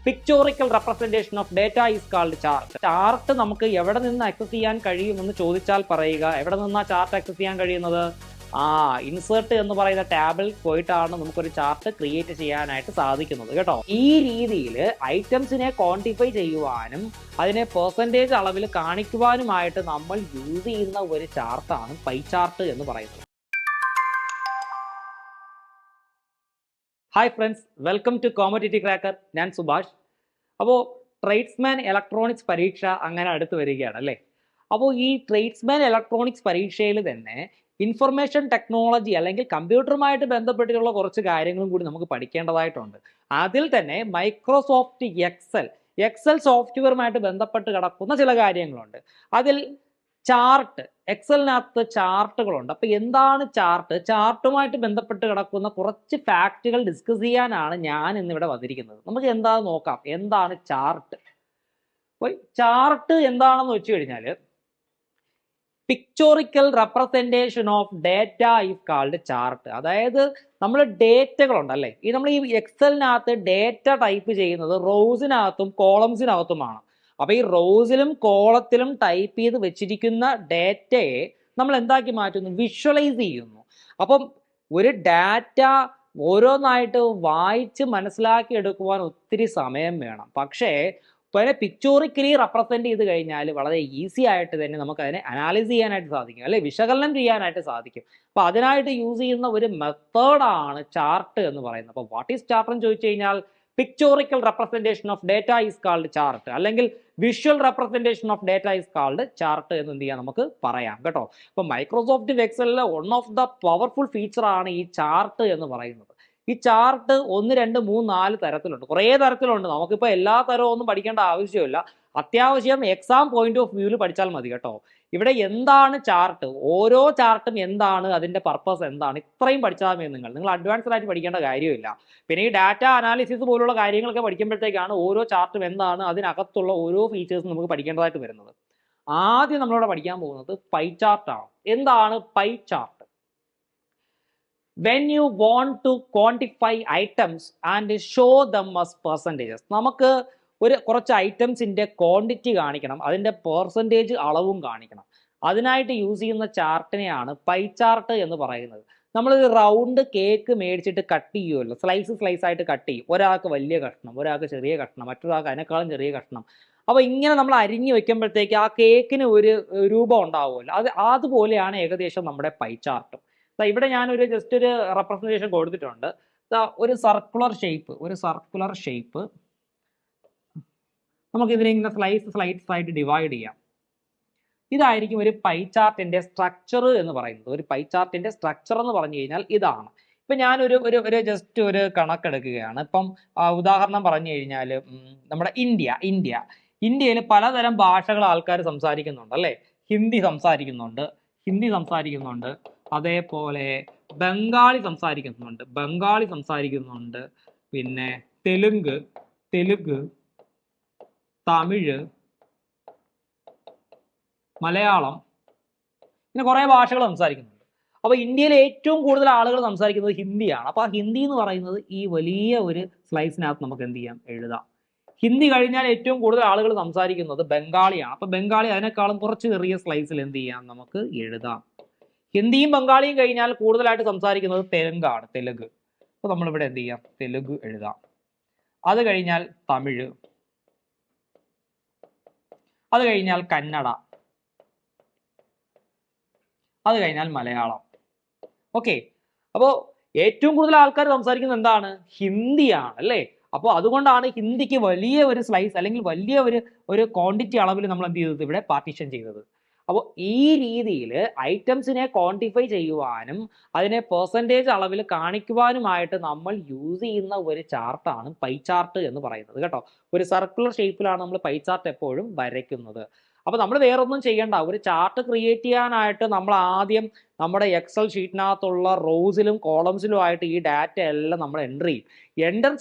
Pictorial representation of data is called chart. Chart നമുക്ക് എവിടെ നിന്ന് ആക്സസ് ചെയ്യാൻ കഴിയുമെന്ന് ചോദിച്ചാൽ പറയുക. എവിടെ നിന്നാ ചാർട്ട് ആക്സസ് ചെയ്യാൻ കഴിയുന്നത്? ഇൻസേർട്ട് എന്ന് പറയുന്ന ടാബിൽ പോയിട്ടാണ് നമുക്കൊരു ചാർട്ട് ക്രിയേറ്റ് ചെയ്യാനായിട്ട് സാധിക്കുന്നത് കേട്ടോ. ഈ രീതിയിൽ ഐറ്റംസിനെ ക്വാണ്ടിഫൈ ചെയ്യുവാനും അതിനെ പെർസെൻറ്റേജ് അളവിൽ കാണിക്കുവാനുമായിട്ട് നമ്മൾ യൂസ് ചെയ്യുന്ന ഒരു ചാർട്ടാണ് പൈ ചാർട്ട് എന്ന് പറയുന്നത്. Hi friends, welcome to commodity cracker. ഞാൻ സുഭാഷ്. അപ്പോൾ ട്രേഡ്സ്മാൻ ഇലക്ട്രോണിക്സ് പരീക്ഷ അങ്ങനെ അടുത്ത് വരികയാണ് അല്ലേ. അപ്പോൾ ഈ ട്രേഡ്സ്മാൻ ഇലക്ട്രോണിക്സ് പരീക്ഷയിൽ തന്നെ ഇൻഫർമേഷൻ ടെക്നോളജി അല്ലെങ്കിൽ കമ്പ്യൂട്ടറുമായിട്ട് ബന്ധപ്പെട്ടിട്ടുള്ള കുറച്ച് കാര്യങ്ങളും കൂടി നമുക്ക് പഠിക്കേണ്ടതായിട്ടുണ്ട്. അതിൽ തന്നെ മൈക്രോസോഫ്റ്റ് എക്സൽ സോഫ്റ്റ്വെയറുമായിട്ട് ബന്ധപ്പെട്ട് കിടക്കുന്ന ചില കാര്യങ്ങളുണ്ട്. അതിൽ ചാർട്ട്, എക്സലിനകത്ത് ചാർട്ടുകളുണ്ട്. അപ്പോൾ എന്താണ് ചാർട്ട്? ചാർട്ടുമായിട്ട് ബന്ധപ്പെട്ട് കിടക്കുന്ന കുറച്ച് ഫാക്റ്റുകൾ ഡിസ്കസ് ചെയ്യാനാണ് ഞാൻ ഇന്നിവിടെ വന്നിരിക്കുന്നത്. നമുക്ക് എന്താണെന്ന് നോക്കാം. എന്താണ് ചാർട്ട്? അപ്പോൾ ചാർട്ട് എന്താണെന്ന് വെച്ച് കഴിഞ്ഞാൽ pictorial representation of data is called chart. അതായത് നമ്മൾ ഡേറ്റകളുണ്ടല്ലേ, നമ്മൾ ഈ എക്സലിനകത്ത് ഡേറ്റ ടൈപ്പ് ചെയ്യുന്നത് റോസിനകത്തും കോളംസിനകത്തുമാണ്. അപ്പോൾ ഈ റോസിലും കോളത്തിലും ടൈപ്പ് ചെയ്ത് വെച്ചിരിക്കുന്ന ഡേറ്റയെ നമ്മൾ എന്താക്കി മാറ്റുന്നു? വിഷ്വലൈസ് ചെയ്യുന്നു. അപ്പം ഒരു ഡാറ്റ ഓരോന്നായിട്ട് വായിച്ച് മനസ്സിലാക്കി എടുക്കുവാൻ ഒത്തിരി സമയം വേണം. പക്ഷേ പിക്ചോറിക്കലി റെപ്രസെന്റ് ചെയ്ത് കഴിഞ്ഞാൽ വളരെ ഈസി ആയിട്ട് തന്നെ നമുക്ക് അതിനെ അനാലിസ് ചെയ്യാനായിട്ട് സാധിക്കും, അല്ലെ വിശകലനം ചെയ്യാനായിട്ട് സാധിക്കും. അപ്പോൾ അതിനായിട്ട് യൂസ് ചെയ്യുന്ന ഒരു മെത്തേഡാണ് ചാർട്ട് എന്ന് പറയുന്നത്. അപ്പോൾ വാട്ട് ഈസ് ചാർട്ട് എന്ന് ചോദിച്ചു കഴിഞ്ഞാൽ pictorial representation of data is called chart, അല്ലെങ്കിൽ visual representation of data is called chart എന്ന് എന്ത് ചെയ്യാം നമുക്ക് പറയാം കേട്ടോ. അപ്പോൾ മൈക്രോസോഫ്റ്റ് എക്സലിലെ വൺ ഓഫ് ദ പവർഫുൾ ഫീച്ചറാണ് ഈ ചാർട്ട് എന്ന് പറയുന്നത്. ഈ ചാർട്ട് 1, 2, 3, 4 തരത്തിലുണ്ട്, കുറേ തരത്തിലുണ്ട്. നമുക്കിപ്പോൾ എല്ലാ തരവും ഒന്നും പഠിക്കേണ്ട ആവശ്യമില്ല. അത്യാവശ്യം എക്സാം പോയിന്റ് ഓഫ് വ്യൂവിൽ പഠിച്ചാൽ മതി കേട്ടോ. ഇവിടെ എന്താണ് ചാർട്ട്, ഓരോ ചാർട്ടും എന്താണ്, അതിൻ്റെ പർപ്പസ് എന്താണ്, ഇത്രയും പഠിച്ചാൽ മതി. നിങ്ങൾ അഡ്വാൻസ്ഡ് ആയിട്ട് പഠിക്കേണ്ട കാര്യമില്ല. പിന്നെ ഈ ഡാറ്റ അനാലിസിസ് പോലുള്ള കാര്യങ്ങളൊക്കെ പഠിക്കുമ്പോഴത്തേക്കാണ് ഓരോ ചാർട്ടും എന്താണ്, അതിനകത്തുള്ള ഓരോ ഫീച്ചേഴ്സും നമുക്ക് പഠിക്കേണ്ടതായിട്ട് വരുന്നത്. ആദ്യം നമ്മളിവിടെ പഠിക്കാൻ പോകുന്നത് പൈ ചാർട്ടാണ്. എന്താണ് pie chart? When you want to quantify items and show them as percentages, നമുക്ക് കുറച്ച് ഐറ്റംസിൻ്റെ ക്വാണ്ടിറ്റി കാണിക്കണം, അതിൻ്റെ പെർസെൻറ്റേജ് അളവും കാണിക്കണം. അതിനായിട്ട് യൂസ് ചെയ്യുന്ന ചാർട്ടിനെയാണ് പൈ ചാർട്ട് എന്ന് പറയുന്നത്. നമ്മൾ റൗണ്ട് കേക്ക് മേടിച്ചിട്ട് കട്ട് ചെയ്യുമല്ലോ, സ്ലൈസ് ആയിട്ട് കട്ട് ചെയ്യും. ഒരാൾക്ക് വലിയ കഷ്ണം, ഒരാൾക്ക് ചെറിയ കഷ്ണം, മറ്റൊരാൾക്ക് അതിനേക്കാളും ചെറിയ കഷ്ണം. അപ്പോൾ ഇങ്ങനെ നമ്മൾ അരിഞ്ഞ് വെക്കുമ്പോഴത്തേക്ക് ആ കേക്കിന് ഒരു രൂപം ഉണ്ടാവുമല്ലോ, അതുപോലെയാണ് ഏകദേശം നമ്മുടെ പൈ ചാർട്ടും. ഇവിടെ ഞാനൊരു ജസ്റ്റ് ഒരു റെപ്രസെൻറ്റേഷൻ കൊടുത്തിട്ടുണ്ട്. ഒരു സർക്കുലർ ഷേപ്പ് നമുക്കിതിനെ ഇങ്ങനെ സ്ലൈഡ്സ് ആയിട്ട് ഡിവൈഡ് ചെയ്യാം. ഇതായിരിക്കും ഒരു പൈ ചാർട്ടിൻ്റെ സ്ട്രക്ചർ എന്ന് പറയുന്നത്. ഒരു പൈ ചാർട്ടിൻ്റെ സ്ട്രക്ചർ എന്ന് പറഞ്ഞു കഴിഞ്ഞാൽ ഇതാണ്. ഇപ്പം ഞാനൊരു ജസ്റ്റ് ഒരു കണക്കെടുക്കുകയാണ്. ഇപ്പം ഉദാഹരണം പറഞ്ഞു കഴിഞ്ഞാൽ നമ്മുടെ ഇന്ത്യയിൽ പലതരം ഭാഷകൾ ആൾക്കാർ സംസാരിക്കുന്നുണ്ട് അല്ലേ. ഹിന്ദി സംസാരിക്കുന്നുണ്ട്, അതേപോലെ ബംഗാളി സംസാരിക്കുന്നുണ്ട്, പിന്നെ തെലുങ്ക്, തമിഴ്, മലയാളം, ഇങ്ങനെ കുറേ ഭാഷകൾ സംസാരിക്കുന്നുണ്ട്. അപ്പോൾ ഇന്ത്യയിൽ ഏറ്റവും കൂടുതൽ ആളുകൾ സംസാരിക്കുന്നത് ഹിന്ദിയാണ്. അപ്പോൾ ആ ഹിന്ദി എന്ന് പറയുന്നത് ഈ വലിയ ഒരു സ്ലൈസിനകത്ത് നമുക്ക് എന്ത് ചെയ്യാം, എഴുതാം. ഹിന്ദി കഴിഞ്ഞാൽ ഏറ്റവും കൂടുതൽ ആളുകൾ സംസാരിക്കുന്നത് ബംഗാളിയാണ്. അപ്പോൾ ബംഗാളി അതിനേക്കാളും കുറച്ച് ചെറിയ സ്ലൈസിൽ എന്ത് ചെയ്യാം, നമുക്ക് എഴുതാം. ഹിന്ദിയും ബംഗാളിയും കഴിഞ്ഞാൽ കൂടുതലായിട്ട് സംസാരിക്കുന്നത് തെലുങ്ക്. അപ്പോൾ നമ്മളിവിടെ എന്ത് ചെയ്യാം, തെലുങ്ക് എഴുതാം. അത് കഴിഞ്ഞാൽ തമിഴ്, അത് കഴിഞ്ഞാൽ കന്നഡ, അത് കഴിഞ്ഞാൽ മലയാളം. ഓക്കെ, അപ്പോൾ ഏറ്റവും കൂടുതൽ ആൾക്കാർ സംസാരിക്കുന്നത് എന്താണ്, ഹിന്ദിയാണ് അല്ലേ. അപ്പോൾ അതുകൊണ്ടാണ് ഹിന്ദിക്ക് വലിയ ഒരു സ്ലൈസ് അല്ലെങ്കിൽ വലിയ ഒരു ക്വാണ്ടിറ്റി അളവിൽ നമ്മൾ എന്ത് ചെയ്തത്, ഇവിടെ പാർട്ടീഷൻ ചെയ്തത്. അപ്പോൾ ഈ രീതിയിൽ ഐറ്റംസിനെ ക്വാണ്ടിഫൈ ചെയ്യുവാനും അതിനെ പെർസെൻറ്റേജ് അളവിൽ കാണിക്കുവാനുമായിട്ട് നമ്മൾ യൂസ് ചെയ്യുന്ന ഒരു ചാർട്ടാണ് പൈ ചാർട്ട് എന്ന് പറയുന്നത് കേട്ടോ. ഒരു സർക്കുലർ ഷേപ്പിലാണ് നമ്മൾ പൈ ചാർട്ട് എപ്പോഴും വരയ്ക്കുന്നത്. അപ്പോൾ നമ്മൾ വേറൊന്നും ചെയ്യേണ്ട. ഒരു ചാർട്ട് ക്രിയേറ്റ് ചെയ്യാനായിട്ട് നമ്മൾ ആദ്യം നമ്മുടെ എക്സൽ ഷീറ്റിനകത്തുള്ള റോസിലും കോളംസിലും ആയിട്ട് ഈ ഡാറ്റ എല്ലാം നമ്മൾ എൻ്റർ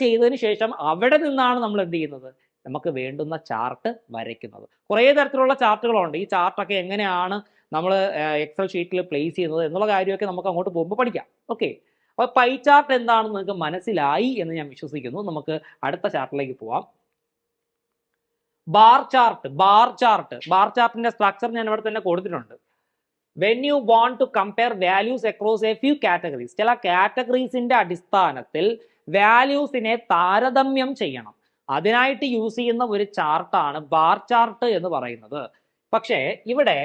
ചെയ്തതിന് ശേഷം അവിടെ നിന്നാണ് നമ്മൾ എന്ത് ചെയ്യുന്നത്, നമുക്ക് വേണ്ടുന്ന ചാർട്ട് വരയ്ക്കുന്നത്. കുറേ തരത്തിലുള്ള ചാർട്ടുകളുണ്ട്. ഈ ചാർട്ടൊക്കെ എങ്ങനെയാണ് നമ്മൾ എക്സൽ ഷീറ്റിൽ പ്ലേസ് ചെയ്യുന്നത് എന്നുള്ള കാര്യമൊക്കെ നമുക്ക് അങ്ങോട്ട് പോകുമ്പോൾ പഠിക്കാം. ഓക്കെ, അപ്പോൾ പൈ ചാർട്ട് എന്താണെന്ന് നിങ്ങൾക്ക് മനസ്സിലായി എന്ന് ഞാൻ വിശ്വസിക്കുന്നു. നമുക്ക് അടുത്ത ചാർട്ടിലേക്ക് പോവാം. ബാർ ചാർട്ടിന്റെ സ്ട്രക്ചർ ഞാൻ ഇവിടെ തന്നെ കൊടുത്തിട്ടുണ്ട്. When you want to compare values across a few categories, ചില കാറ്റഗറീസിന്റെ അടിസ്ഥാനത്തിൽ വാല്യൂസിനെ താരതമ്യം ചെയ്യണം, അതിനായിട്ട് യൂസ് ചെയ്യുന്ന ഒരു ചാർട്ടാണ് ബാർ ചാർട്ട് എന്ന് പറയുന്നത്. പക്ഷേ ഇവിടെ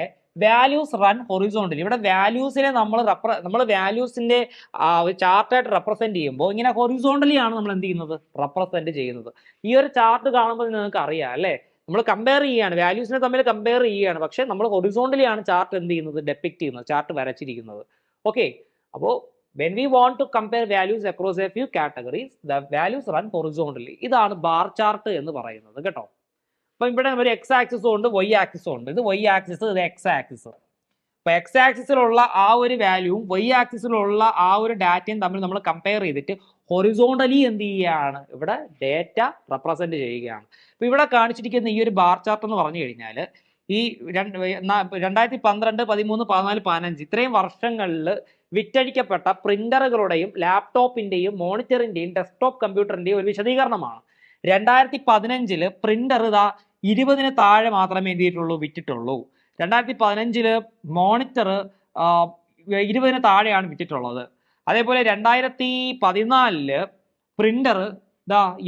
വാല്യൂസ് റൺ ഹൊറിസോണ്ടലി, ഇവിടെ വാല്യൂസിനെ നമ്മൾ വാല്യൂസിന്റെ ചാർട്ടായിട്ട് റെപ്രസെന്റ് ചെയ്യുമ്പോൾ ഇങ്ങനെ ഹൊറിസോണ്ടലി ആണ് നമ്മൾ എന്ത് ചെയ്യുന്നത്, റെപ്രസെന്റ് ചെയ്യുന്നത്. ഈ ഒരു ചാർട്ട് കാണുമ്പോൾ നിങ്ങൾക്ക് അറിയാം അല്ലേ, നമ്മൾ കമ്പയർ ചെയ്യുകയാണ്, വാല്യൂസിനെ തമ്മിൽ കമ്പയർ ചെയ്യുകയാണ്, പക്ഷേ നമ്മൾ ഹൊറിസോണ്ടലി ആണ് ചാർട്ട് എന്ത് ചെയ്യുന്നത്, ഡെപ്പിക്ട് ചെയ്യുന്നത്, ചാർട്ട് വരച്ചിരിക്കുന്നത്. ഓക്കെ, അപ്പോൾ when we want to compare values across a few categories, the values run horizontally. ഇതാണ് ബാർ ചാർട്ട് എന്ന് പറയുന്നത് കേട്ടോ. അപ്പം ഇവിടെ ഒരു എക്സ് ആക്സിസും ഉണ്ട്, വൈ ആക്സിസും ഉണ്ട്. ഇത് വൈ ആക്സിസ്, ഇത് എക്സ് ആക്സിസ്. അപ്പൊ എക്സ് ആക്സിസിലുള്ള ആ ഒരു വാല്യൂവും വൈ ആക്സിസിലുള്ള ആ ഒരു ഡാറ്റയും തമ്മിൽ നമ്മൾ കമ്പയർ ചെയ്തിട്ട് ഹൊറിസോണ്ടലി എന്ത് ചെയ്യുകയാണ്, ഇവിടെ ഡേറ്റ റെപ്രസെന്റ് ചെയ്യുകയാണ്. അപ്പൊ ഇവിടെ കാണിച്ചിരിക്കുന്ന ഈ ഒരു ബാർ ചാർട്ട് എന്ന് പറഞ്ഞു കഴിഞ്ഞാൽ ഈ 2012, 13, 14, 15 ഇത്രയും വർഷങ്ങളിൽ വിറ്റഴിക്കപ്പെട്ട പ്രിന്ററുകളുടെയും ലാപ്ടോപ്പിന്റെയും മോണിറ്ററിന്റെയും ഡെസ്ക്ടോപ്പ് കമ്പ്യൂട്ടറിന്റെയും ഒരു വിശദീകരണമാണ്. 2015 പ്രിന്റർ 20 താഴെ മാത്രമേ എന്ത് ചെയ്തിട്ടുള്ളൂ, വിറ്റിട്ടുള്ളൂ. 2015 മോണിറ്റർ 20 താഴെയാണ് വിറ്റിട്ടുള്ളത്. അതേപോലെ 2014 പ്രിന്റർ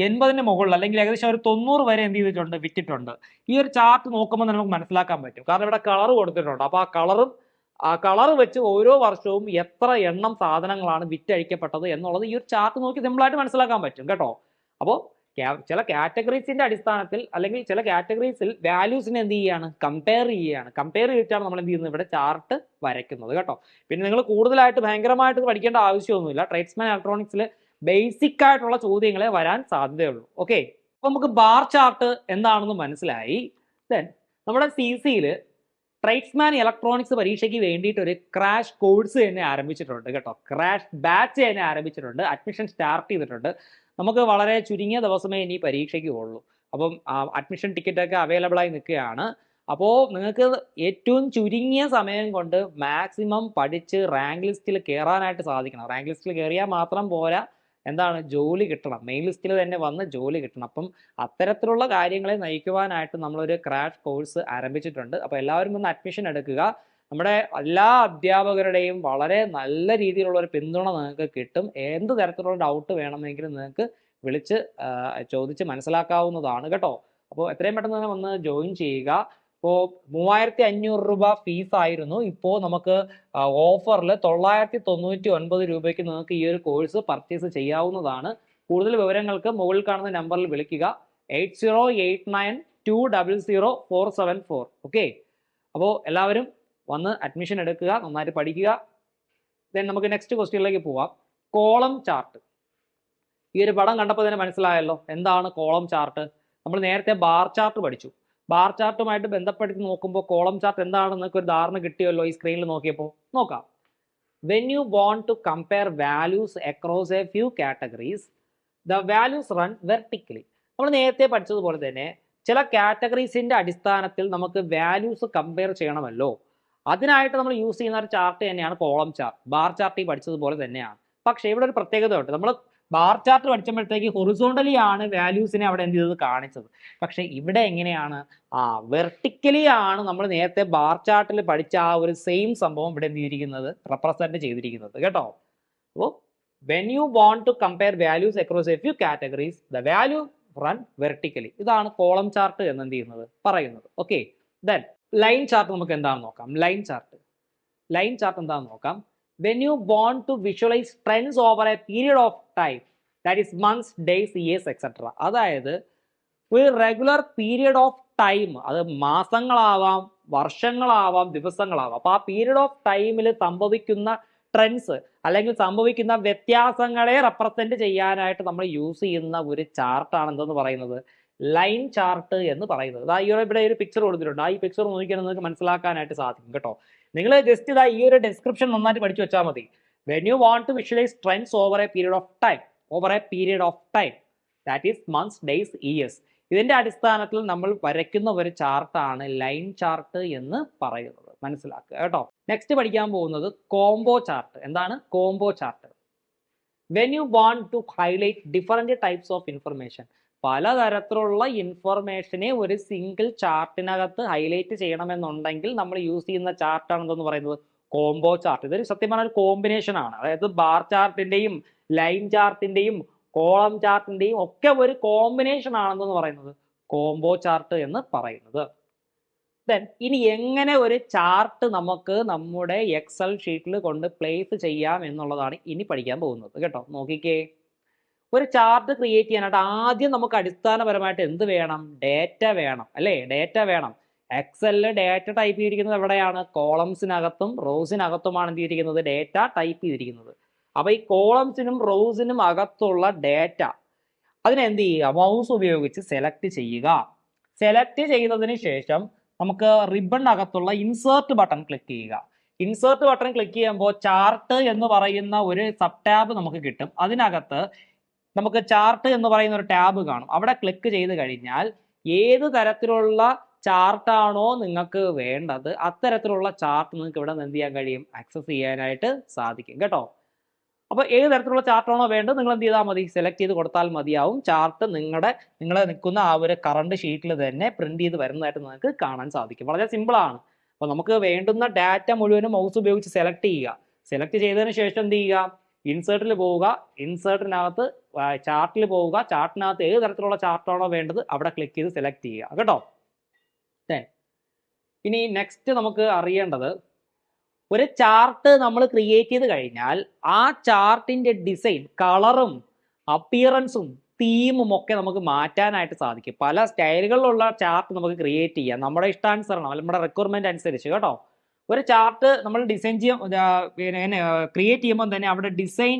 80 മുകളിൽ അല്ലെങ്കിൽ ഏകദേശം ഒരു 90 വരെ എന്ത് ചെയ്തിട്ടുണ്ട്, വിറ്റിട്ടുണ്ട്. ഈ ഒരു ചാർട്ട് നോക്കുമ്പോൾ നമുക്ക് മനസ്സിലാക്കാൻ പറ്റും, കാരണം ഇവിടെ കളർ കൊടുത്തിട്ടുണ്ട്. അപ്പോൾ ആ കളർ വെച്ച് ഓരോ വർഷവും എത്ര എണ്ണം സാധനങ്ങളാണ് വിറ്റഴിക്കപ്പെട്ടത് എന്നുള്ളത് ഈ ഒരു ചാർട്ട് നോക്കി സിമ്പിളായിട്ട് മനസ്സിലാക്കാൻ പറ്റും കേട്ടോ. അപ്പോൾ ചില കാറ്റഗറീസിന്റെ അടിസ്ഥാനത്തിൽ അല്ലെങ്കിൽ ചില കാറ്റഗറീസിൽ വാല്യൂസിനെ എന്ത് ചെയ്യുകയാണ്, കമ്പയർ ചെയ്തിട്ടാണ് നമ്മൾ എന്ത് ചെയ്യുന്നത്, ഇവിടെ ചാർട്ട് വരയ്ക്കുന്നത് കേട്ടോ. പിന്നെ നിങ്ങൾ കൂടുതലായിട്ട് ഭയങ്കരമായിട്ട് പഠിക്കേണ്ട ആവശ്യമൊന്നുമില്ല. ട്രേഡ്സ്മാൻ ഇലക്ട്രോണിക്സിൽ ബേസിക് ആയിട്ടുള്ള ചോദ്യങ്ങളെ വരാൻ സാധ്യതയുള്ളൂ. ഓക്കെ, അപ്പോൾ നമുക്ക് ബാർ ചാർട്ട് എന്താണെന്ന് മനസ്സിലായി. ദെൻ നമ്മുടെ CCയിൽ ട്രേഡ്സ്മാൻ ഇലക്ട്രോണിക്സ് പരീക്ഷയ്ക്ക് വേണ്ടിയിട്ട് ഒരു ക്രാഷ് കോഴ്സ് തന്നെ ആരംഭിച്ചിട്ടുണ്ട് കേട്ടോ. ക്രാഷ് ബാച്ച് തന്നെ ആരംഭിച്ചിട്ടുണ്ട്. അഡ്മിഷൻ സ്റ്റാർട്ട് ചെയ്തിട്ടുണ്ട്. നമുക്ക് വളരെ ചുരുങ്ങിയ ദിവസമേ ഇനി പരീക്ഷയ്ക്ക് ഉള്ളൂ. അപ്പം അഡ്മിഷൻ ടിക്കറ്റൊക്കെ അവൈലബിൾ ആയി നിൽക്കുകയാണ്. അപ്പോൾ നിങ്ങൾക്ക് ഏറ്റവും ചുരുങ്ങിയ സമയം കൊണ്ട് മാക്സിമം പഠിച്ച് റാങ്ക് ലിസ്റ്റിൽ കയറാനായിട്ട് സാധിക്കണം. റാങ്ക് ലിസ്റ്റിൽ കയറിയാൽ മാത്രം പോരാ, എന്താണ്, ജോലി കിട്ടണം, മെയിൻ ലിസ്റ്റിൽ തന്നെ വന്ന് ജോലി കിട്ടണം. അപ്പം അത്തരത്തിലുള്ള കാര്യങ്ങളെ നയിക്കുവാനായിട്ട് നമ്മളൊരു ക്രാഷ് കോഴ്സ് ആരംഭിച്ചിട്ടുണ്ട്. അപ്പോൾ എല്ലാവരും ഒന്ന് അഡ്മിഷൻ എടുക്കുക. നമ്മുടെ എല്ലാ അധ്യാപകരുടെയും വളരെ നല്ല രീതിയിലുള്ള ഒരു പിന്തുണ നിങ്ങൾക്ക് കിട്ടും. എന്ത് തരത്തിലുള്ള ഡൗട്ട് വേണമെങ്കിലും നിങ്ങൾക്ക് വിളിച്ച് ചോദിച്ച് മനസ്സിലാക്കാവുന്നതാണ് കേട്ടോ. അപ്പോൾ എത്രയും പെട്ടെന്ന് തന്നെ വന്ന് ജോയിൻ ചെയ്യുക. ഇപ്പോൾ 3500 രൂപ ഫീസ് ആയിരുന്നു. ഇപ്പോൾ നമുക്ക് ഓഫറിൽ 999 രൂപയ്ക്ക് നിങ്ങൾക്ക് ഈ ഒരു കോഴ്സ് പർച്ചേസ് ചെയ്യാവുന്നതാണ്. കൂടുതൽ വിവരങ്ങൾക്ക് മുകളിൽ കാണുന്ന നമ്പറിൽ വിളിക്കുക, 8089200474. ഓക്കെ, അപ്പോൾ എല്ലാവരും വന്ന് അഡ്മിഷൻ എടുക്കുക, നന്നായിട്ട് പഠിക്കുക. ദെൻ നമുക്ക് നെക്സ്റ്റ് ക്വസ്റ്റ്യനിലേക്ക് പോവാം. Column chart. ഈ ഒരു പടം കണ്ടപ്പോൾ തന്നെ മനസ്സിലായല്ലോ എന്താണ് കോളം ചാർട്ട്. നമ്മൾ നേരത്തെ ബാർ ചാർട്ട് പഠിച്ചു. ബാർ ചാർട്ടുമായിട്ട് ബന്ധപ്പെടുത്തി നോക്കുമ്പോൾ കോളം ചാർട്ട് എന്താണെന്ന് നിങ്ങൾക്ക് ഒരു ധാരണ കിട്ടിയല്ലോ ഈ സ്ക്രീനിൽ നോക്കിയപ്പോൾ. നോക്കാം. When you want to compare values across a few categories, the values run vertically. നമ്മൾ നേരത്തെ പഠിച്ചതുപോലെ തന്നെ ചില കാറ്റഗറീസിന്റെ അടിസ്ഥാനത്തിൽ നമുക്ക് വാല്യൂസ് കമ്പയർ ചെയ്യണമല്ലോ. അതിനായിട്ട് നമ്മൾ യൂസ് ചെയ്യുന്ന ഒരു ചാർട്ട് തന്നെയാണ് കോളം ചാർട്ട്. ബാർ ചാർട്ട് ഈ പഠിച്ചതുപോലെ തന്നെയാണ്. പക്ഷേ ഇവിടെ ഒരു പ്രത്യേകത ഉണ്ട്. നമ്മൾ ബാർ ചാർട്ട് പഠിച്ചപ്പോഴത്തേക്ക് ഹൊറിസോണ്ടലി ആണ് വാല്യൂസിനെ അവിടെ എന്ത് ചെയ്തത്, കാണിച്ചത്. പക്ഷെ ഇവിടെ എങ്ങനെയാണ്, വെർട്ടിക്കലി ആണ് നമ്മൾ നേരത്തെ ബാർ ചാർട്ടിൽ പഠിച്ച ആ ഒരു സെയിം സംഭവം ഇവിടെ എന്ത് ചെയ്തിരിക്കുന്നത്, റെപ്രസെന്റ് ചെയ്തിരിക്കുന്നത് കേട്ടോ. അപ്പോൾ when you want to compare values across a few categories, the value run vertically. ഇതാണ് കോളം ചാർട്ട് എന്ന് എന്ത് ചെയ്യുന്നത്, പറയുന്നത്. ഓക്കെ, ദെൻ ലൈൻ ചാർട്ട് നമുക്ക് എന്താണെന്ന് നോക്കാം. ലൈൻ ചാർട്ട് എന്താണെന്ന് നോക്കാം. When you want to visualize trends over a period of time, that is months, days, years, etc. അതായത് ഒരു റെഗുലർ പീരിയഡ് ഓഫ് ടൈം, അത് മാസങ്ങളാവാം, വർഷങ്ങളാവാം, ദിവസങ്ങളാവാം. അപ്പോൾ ആ പീരിയഡ് ഓഫ് ടൈമിൽ സംഭവിക്കുന്ന ട്രെൻഡ്സ് അല്ലെങ്കിൽ സംഭവിക്കുന്ന വ്യത്യാസങ്ങളെ റെപ്രസെന്റ് ചെയ്യാനായിട്ട് നമ്മൾ യൂസ് ചെയ്യുന്ന ഒരു ചാർട്ടാണ് എന്തെന്ന് പറയുന്നത്, ലൈൻ ചാർട്ട് എന്ന് പറയുന്നത്. ഇവിടെ ഒരു പിക്ചർ കൊടുത്തിട്ടുണ്ട്. ഈ പിക്ചർ നോക്കിയാൽ നിങ്ങൾക്ക് മനസ്സിലാക്കാനായിട്ട് സാധിക്കും കേട്ടോ. നിങ്ങൾ ജസ്റ്റ് ഈ ഒരു ഡിസ്ക്രിപ്ഷൻ നന്നായിട്ട് പഠിച്ചു വെച്ചാൽ മതി. When you want to visualise trends over a period of time, that is months, days, years. ഇതിന്റെ അടിസ്ഥാനത്തിൽ നമ്മൾ വരയ്ക്കുന്ന ഒരു ചാർട്ടാണ് ലൈൻ ചാർട്ട് എന്ന് പറയുന്നത്. മനസ്സിലാക്കുക കേട്ടോ. നെക്സ്റ്റ് പഠിക്കാൻ പോകുന്നത് കോംബോ ചാർട്ട്. എന്താണ് combo chart? When you want to highlight different types of information, പലതരത്തിലുള്ള ഇൻഫർമേഷനെ ഒരു സിംഗിൾ ചാർട്ടിനകത്ത് ഹൈലൈറ്റ് ചെയ്യണമെന്നുണ്ടെങ്കിൽ നമ്മൾ യൂസ് ചെയ്യുന്ന ചാർട്ടാണ് എന്തെന്ന് പറയുന്നത് കോംബോ ചാർട്ട്. ഇതൊരു സത്യം പറഞ്ഞ ഒരു കോമ്പിനേഷൻ ആണ്. അതായത് ബാർ ചാർട്ടിന്റെയും ലൈൻ ചാർട്ടിന്റെയും കോളം ചാർട്ടിന്റെയും ഒക്കെ ഒരു കോമ്പിനേഷൻ ആണെന്ന് പറയുന്നത് കോംബോ ചാർട്ട് എന്ന് പറയുന്നത്. ദെൻ ഇനി എങ്ങനെ ഒരു ചാർട്ട് നമുക്ക് നമ്മുടെ എക്സൽ ഷീറ്റിൽ കൊണ്ട് പ്ലേസ് ചെയ്യാം എന്നുള്ളതാണ് ഇനി പഠിക്കാൻ പോകുന്നത് കേട്ടോ. നോക്കിക്കേ, ഒരു ചാർട്ട് ക്രിയേറ്റ് ചെയ്യാനായിട്ട് ആദ്യം നമുക്ക് അടിസ്ഥാനപരമായിട്ട് എന്ത് വേണം? ഡേറ്റ വേണം അല്ലേ? ഡേറ്റ വേണം. എക്സലിൽ ഡേറ്റ ടൈപ്പ് ചെയ്തിരിക്കുന്നത് എവിടെയാണ്? കോളംസിനകത്തും റോസിനകത്തുമാണ് എന്ത് ചെയ്തിരിക്കുന്നത്? ഡേറ്റ ടൈപ്പ് ചെയ്തിരിക്കുന്നത്. അപ്പൊ ഈ കോളംസിനും റോസിനും അകത്തുള്ള ഡേറ്റ അതിനെന്ത് ചെയ്യുക? മൗസ് ഉപയോഗിച്ച് സെലക്ട് ചെയ്യുക. സെലക്ട് ചെയ്തതിന് ശേഷം നമുക്ക് റിബണിനകത്തുള്ള ഇൻസേർട്ട് ബട്ടൺ ക്ലിക്ക് ചെയ്യുക. ഇൻസേർട്ട് ബട്ടൺ ക്ലിക്ക് ചെയ്യുമ്പോൾ ചാർട്ട് എന്ന് പറയുന്ന ഒരു സബ് ടാബ് നമുക്ക് കിട്ടും. അതിനകത്ത് നമുക്ക് ചാർട്ട് എന്ന് പറയുന്ന ഒരു ടാബ് കാണും. അവിടെ ക്ലിക്ക് ചെയ്ത് കഴിഞ്ഞാൽ ഏത് തരത്തിലുള്ള ചാർട്ടാണോ നിങ്ങൾക്ക് വേണ്ടത് അത്തരത്തിലുള്ള ചാർട്ട് നിങ്ങൾക്ക് ഇവിടെ എന്ത് ചെയ്യാൻ കഴിയും? ആക്സസ് ചെയ്യാനായിട്ട് സാധിക്കും കേട്ടോ. അപ്പോൾ ഏത് തരത്തിലുള്ള ചാർട്ടാണോ വേണ്ടത് നിങ്ങൾ എന്ത് ചെയ്താൽ മതി? സെലക്ട് ചെയ്ത് കൊടുത്താൽ മതിയാവും. ചാർട്ട് നിങ്ങൾ നിൽക്കുന്ന ആ ഒരു കറണ്ട് ഷീറ്റിൽ തന്നെ പ്രിന്റ് ചെയ്ത് വരുന്നതായിട്ട് നിങ്ങൾക്ക് കാണാൻ സാധിക്കും. വളരെ സിമ്പിൾ ആണ്. അപ്പോൾ നമുക്ക് വേണ്ടുന്ന ഡാറ്റ മുഴുവനും മൗസ് ഉപയോഗിച്ച് സെലക്ട് ചെയ്യുക. സെലക്ട് ചെയ്തതിന് ശേഷം എന്ത് ചെയ്യുക? ഇൻസേർട്ടിൽ പോവുക. ഇൻസേർട്ടിനകത്ത് ചാർട്ടിൽ പോവുക. ചാർട്ടിനകത്ത് ഏത് തരത്തിലുള്ള ചാർട്ടാണോ വേണ്ടത് അവിടെ ക്ലിക്ക് ചെയ്ത് സെലക്ട് ചെയ്യുക കേട്ടോ. ഇനി നെക്സ്റ്റ് നമുക്ക് അറിയേണ്ടത്, ഒരു ചാർട്ട് നമ്മൾ ക്രിയേറ്റ് ചെയ്ത് കഴിഞ്ഞാൽ ആ ചാർട്ടിന്റെ ഡിസൈൻ, കളറും അപ്പിയറൻസും തീമും ഒക്കെ നമുക്ക് മാറ്റാനായിട്ട് സാധിക്കും. പല സ്റ്റൈലുകളിലുള്ള ചാർട്ട് നമുക്ക് ക്രിയേറ്റ് ചെയ്യാം നമ്മുടെ ഇഷ്ടാനുസരണം, നമ്മുടെ റിക്വയർമെന്റ് അനുസരിച്ച് കേട്ടോ. ഒരു ചാർട്ട് നമ്മൾ ഡിസൈൻ ക്രിയേറ്റ് ചെയ്യുമ്പോൾ തന്നെ അവിടെ ഡിസൈൻ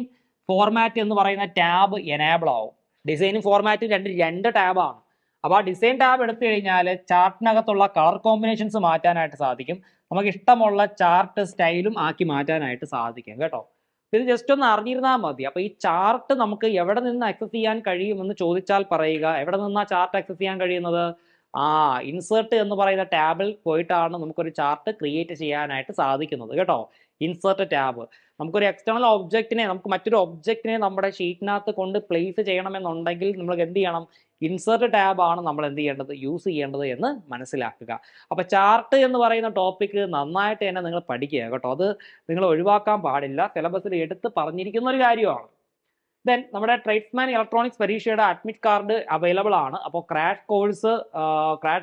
ഫോർമാറ്റ് എന്ന് പറയുന്ന ടാബ് എനേബിൾ ആവും. ഡിസൈനും ഫോർമാറ്റും രണ്ട് ടാബാണ്. അപ്പോൾ ആ ഡിസൈൻ ടാബ് എടുത്തു കഴിഞ്ഞാൽ ചാർട്ടിനകത്തുള്ള കളർ കോമ്പിനേഷൻസ് മാറ്റാനായിട്ട് സാധിക്കും. നമുക്ക് ഇഷ്ടമുള്ള ചാർട്ട് സ്റ്റൈലും ആക്കി മാറ്റാനായിട്ട് സാധിക്കും കേട്ടോ. ഇത് ജസ്റ്റ് ഒന്ന് അറിഞ്ഞിരുന്നാൽ മതി. അപ്പോൾ ഈ ചാർട്ട് നമുക്ക് എവിടെ നിന്ന് ആക്സസ് ചെയ്യാൻ കഴിയുമെന്ന് ചോദിച്ചാൽ പറയുക. എവിടെ നിന്നാ ചാർട്ട് ആക്സസ് ചെയ്യാൻ കഴിയുന്നത്? ഇൻസേർട്ട് എന്ന് പറയുന്ന ടാബിൽ പോയിട്ടാണ് നമുക്കൊരു ചാർട്ട് ക്രിയേറ്റ് ചെയ്യാനായിട്ട് സാധിക്കുന്നത് കേട്ടോ. ഇൻസേർട്ട് ടാബ് നമുക്കൊരു എക്സ്റ്റേണൽ ഒബ്ജക്റ്റിനെ, നമുക്ക് മറ്റൊരു ഒബ്ജക്റ്റിനെ നമ്മുടെ ഷീറ്റിനകത്ത് കൊണ്ട് പ്ലേസ് ചെയ്യണമെന്നുണ്ടെങ്കിൽ നമ്മൾ എന്ത് ചെയ്യണം? ഇൻസേർട്ട് ടാബാണ് നമ്മൾ എന്ത് ചെയ്യേണ്ടത്? യൂസ് ചെയ്യേണ്ടത് എന്ന് മനസ്സിലാക്കുക. അപ്പോൾ ചാർട്ട് എന്ന് പറയുന്ന ടോപ്പിക്ക് നന്നായിട്ട് തന്നെ നിങ്ങൾ പഠിക്കുക കേട്ടോ. അത് നിങ്ങൾ ഒഴിവാക്കാൻ പാടില്ല. സിലബസിൽ എടുത്ത് പറഞ്ഞിരിക്കുന്ന ഒരു കാര്യമാണ്. ദെൻ നമ്മുടെ ട്രേഡ്സ്മാൻ ഇലക്ട്രോണിക്സ് പരീക്ഷയുടെ അഡ്മിറ്റ് കാർഡ് അവൈലബിൾ ആണ്. അപ്പോൾ ക്രാഷ്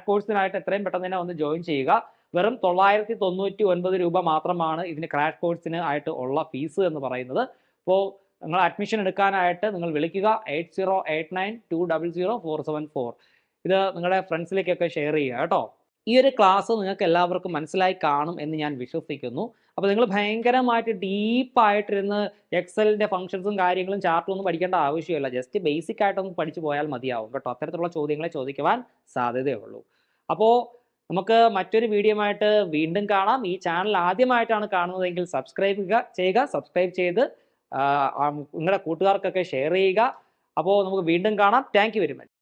കോഴ്സിനായിട്ട് എത്രയും പെട്ടെന്ന് തന്നെ ഒന്ന് ജോയിൻ ചെയ്യുക. വെറും 999 രൂപ മാത്രമാണ് ഇതിന് ക്രാഷ് കോഴ്സിന് ആയിട്ട് ഉള്ള ഫീസ് എന്ന് പറയുന്നത്. അപ്പോൾ നിങ്ങൾ അഡ്മിഷൻ എടുക്കാനായിട്ട് നിങ്ങൾ വിളിക്കുക 8089200474. ഇത് നിങ്ങളുടെ ഫ്രണ്ട്സിലേക്കൊക്കെ ഷെയർ ചെയ്യുക കേട്ടോ. ഈ ഒരു ക്ലാസ് നിങ്ങൾക്ക് എല്ലാവർക്കും മനസ്സിലായി കാണും എന്ന് ഞാൻ വിശ്വസിക്കുന്നു. അപ്പോൾ നിങ്ങൾ ഭയങ്കരമായിട്ട് ഡീപ്പായിട്ടിരുന്ന് എക്സലിൻ്റെ ഫംഗ്ഷൻസും കാര്യങ്ങളും ചാർട്ടും ഒന്നും പഠിക്കേണ്ട ആവശ്യമില്ല. ജസ്റ്റ് ബേസിക് ആയിട്ടൊന്ന് പഠിച്ചു പോയാൽ മതിയാവും കേട്ടോ. അത്തരത്തിലുള്ള ചോദ്യങ്ങളെ ചോദിക്കുവാൻ സാധ്യതയുള്ളൂ. അപ്പോൾ നമുക്ക് മറ്റൊരു വീഡിയോ ആയിട്ട് വീണ്ടും കാണാം. ഈ ചാനൽ ആദ്യമായിട്ടാണ് കാണുന്നതെങ്കിൽ സബ്സ്ക്രൈബ് ചെയ്യുക. സബ്സ്ക്രൈബ് ചെയ്ത് നിങ്ങളുടെ കൂട്ടുകാർക്കൊക്കെ ഷെയർ ചെയ്യുക. അപ്പോൾ നമുക്ക് വീണ്ടും കാണാം. Thank you very much.